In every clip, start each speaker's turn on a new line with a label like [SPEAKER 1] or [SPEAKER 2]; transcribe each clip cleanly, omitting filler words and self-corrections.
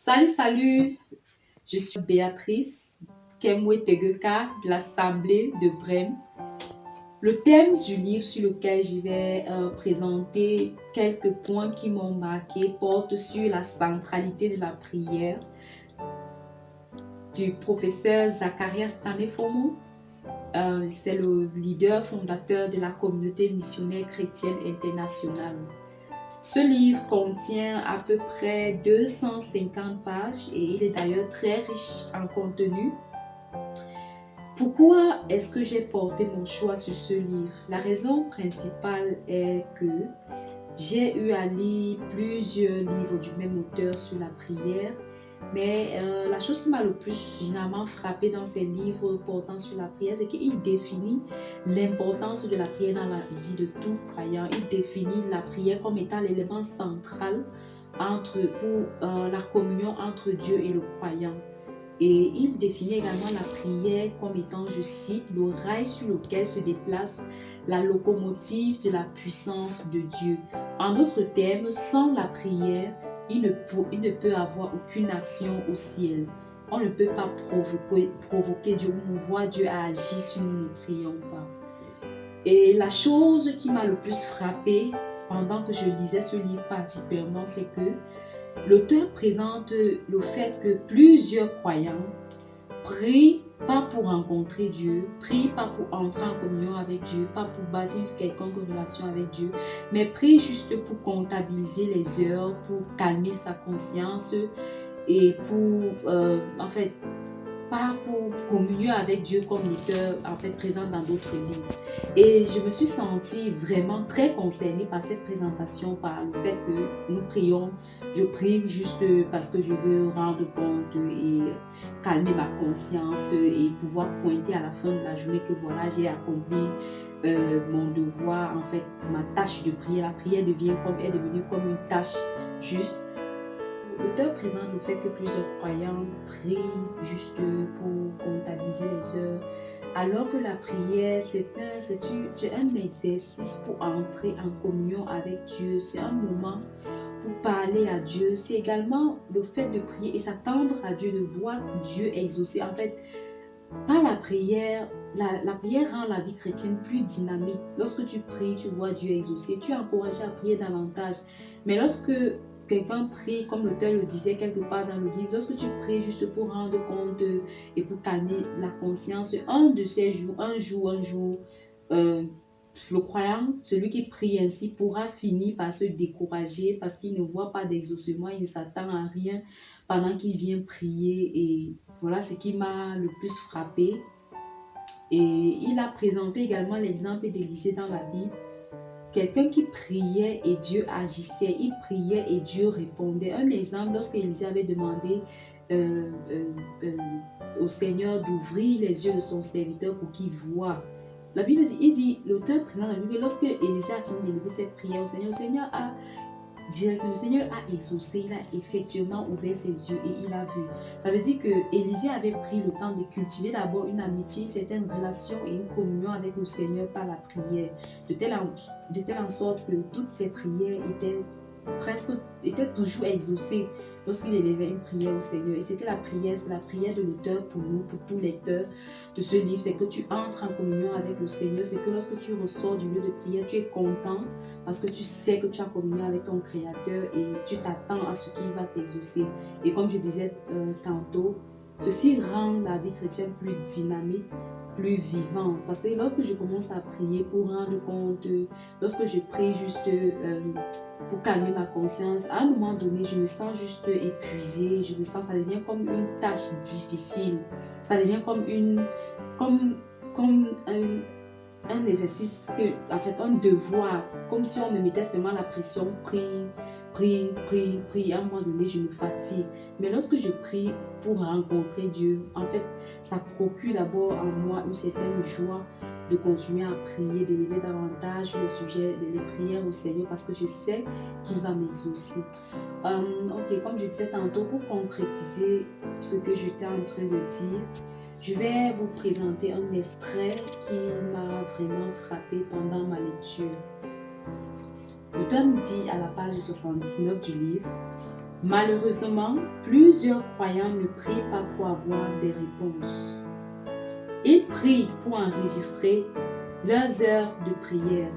[SPEAKER 1] Salut, je suis Béatrice Kemwe-Tegeka de l'Assemblée de Brême. Le thème du livre sur lequel je vais présenter quelques points qui m'ont marqué porte sur la centralité de la prière du professeur Zacharias Tanefomo. C'est le leader fondateur de la communauté missionnaire chrétienne internationale. Ce livre contient à peu près 250 pages et il est d'ailleurs très riche en contenu. Pourquoi est-ce que j'ai porté mon choix sur ce livre? La raison principale est que j'ai eu à lire plusieurs livres du même auteur sur la prière, mais la chose qui m'a le plus finalement frappé dans ces livres portant sur la prière, c'est qu'il définit l'importance de la prière dans la vie de tout croyant. Il définit la prière comme étant l'élément central pour la communion entre Dieu et le croyant. Et il définit également la prière comme étant, je cite, le rail sur lequel se déplace la locomotive de la puissance de Dieu. En d'autres termes, sans la prière, il ne peut avoir aucune action au ciel. On ne peut pas provoquer Dieu ou mouvoir Dieu à agir si nous ne prions pas. Et la chose qui m'a le plus frappée pendant que je lisais ce livre particulièrement, c'est que l'auteur présente le fait que plusieurs croyants prient pas pour rencontrer Dieu, prient pas pour entrer en communion avec Dieu, pas pour bâtir quelconque relation avec Dieu, mais prient juste pour comptabiliser les heures, pour calmer sa conscience et pour, pas pour communier avec Dieu comme l'auteur présente dans d'autres livres. Et je me suis sentie vraiment très concernée par cette présentation, par le fait que nous prions. Je prie juste parce que je veux rendre compte et calmer ma conscience et pouvoir pointer à la fin de la journée que voilà, j'ai accompli mon devoir, ma tâche de prière. La prière est devenue comme une tâche juste. L'auteur présente le fait que plusieurs croyants prient juste pour comptabiliser les heures, alors que la prière, c'est un exercice pour entrer en communion avec Dieu. C'est un moment pour parler à Dieu. C'est également le fait de prier et s'attendre à Dieu, de voir Dieu exaucer. Par la prière, la prière rend la vie chrétienne plus dynamique. Lorsque tu pries, tu vois Dieu exaucer. Tu es encouragé à prier davantage. Mais lorsque quelqu'un prie, comme l'auteur le disait quelque part dans le livre, lorsque tu pries juste pour rendre compte et pour calmer la conscience, un jour, le croyant, celui qui prie ainsi, pourra finir par se décourager parce qu'il ne voit pas d'exaucement, il ne s'attend à rien pendant qu'il vient prier. Et voilà ce qui m'a le plus frappé. Et il a présenté également l'exemple d'Élisée dans la Bible. Quelqu'un qui priait et Dieu agissait, il priait et Dieu répondait. Un exemple, lorsque Élisée avait demandé au Seigneur d'ouvrir les yeux de son serviteur pour qu'il voie. La Bible dit, l'auteur présente dans la Bible, que lorsque Élisée a fini d'élever cette prière au Seigneur, le Seigneur a exaucé, il a effectivement ouvert ses yeux et il a vu. Ça veut dire que Élisée avait pris le temps de cultiver d'abord une amitié, une certaine relation et une communion avec le Seigneur par la prière, de telle en sorte que toutes ses prières étaient toujours exaucées lorsqu'il élevait une prière au Seigneur. Et c'est la prière de l'auteur pour nous, pour tous les lecteurs de ce livre, c'est que tu entres en communion avec le Seigneur, c'est que lorsque tu ressors du lieu de prière, tu es content parce que tu sais que tu as communion avec ton Créateur et tu t'attends à ce qu'il va t'exaucer. Et comme je disais tantôt, ceci rend la vie chrétienne plus dynamique, plus vivante. Parce que lorsque je commence à prier pour rendre compte, lorsque je prie juste pour calmer ma conscience, à un moment donné, je me sens juste épuisée, ça devient comme une tâche difficile, ça devient comme un exercice, un devoir, comme si on me mettait seulement la pression, prie, à un moment donné, je me fatigue. Mais lorsque je prie pour rencontrer Dieu, ça procure d'abord en moi une certaine joie de continuer à prier, d'élever davantage les prières au Seigneur parce que je sais qu'il va m'exaucer. Comme je disais tantôt, pour concrétiser ce que j'étais en train de dire, je vais vous présenter un extrait qui m'a vraiment frappé pendant ma lecture. L'auteur nous dit à la page 79 du livre: Malheureusement, plusieurs croyants ne prient pas pour avoir des réponses. Ils prient pour enregistrer leurs heures de prière.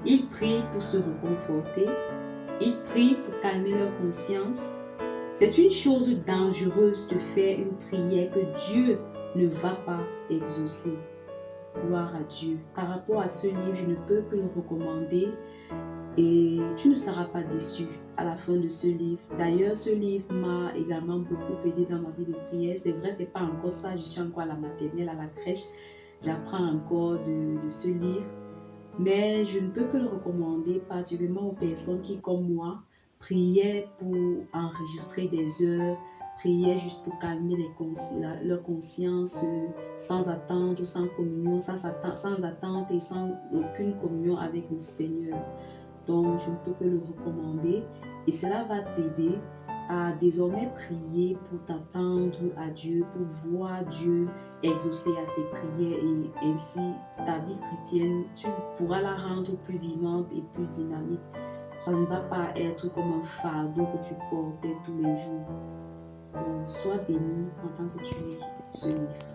[SPEAKER 1] Ils prient pour se réconforter. Ils prient pour calmer leur conscience. C'est une chose dangereuse de faire une prière que Dieu ne va pas exaucer. Gloire à Dieu. Par rapport à ce livre, je ne peux que le recommander et tu ne seras pas déçu à la fin de ce livre. D'ailleurs, ce livre m'a également beaucoup aidé dans ma vie de prière. C'est vrai, c'est pas encore ça. Je suis encore à la maternelle, à la crèche. J'apprends encore de ce livre. Mais je ne peux que le recommander particulièrement aux personnes qui, comme moi, priaient pour enregistrer des heures, priaient juste pour calmer leur conscience, sans attendre, sans communion, sans attente et sans aucune communion avec le Seigneur. Donc, je ne peux que le recommander et cela va t'aider à désormais prier pour t'attendre à Dieu, pour voir Dieu exaucer à tes prières et ainsi ta vie chrétienne, tu pourras la rendre plus vivante et plus dynamique. Ça ne va pas être comme un fardeau que tu portais tous les jours. Donc, sois béni en tant que tu lis ce livre.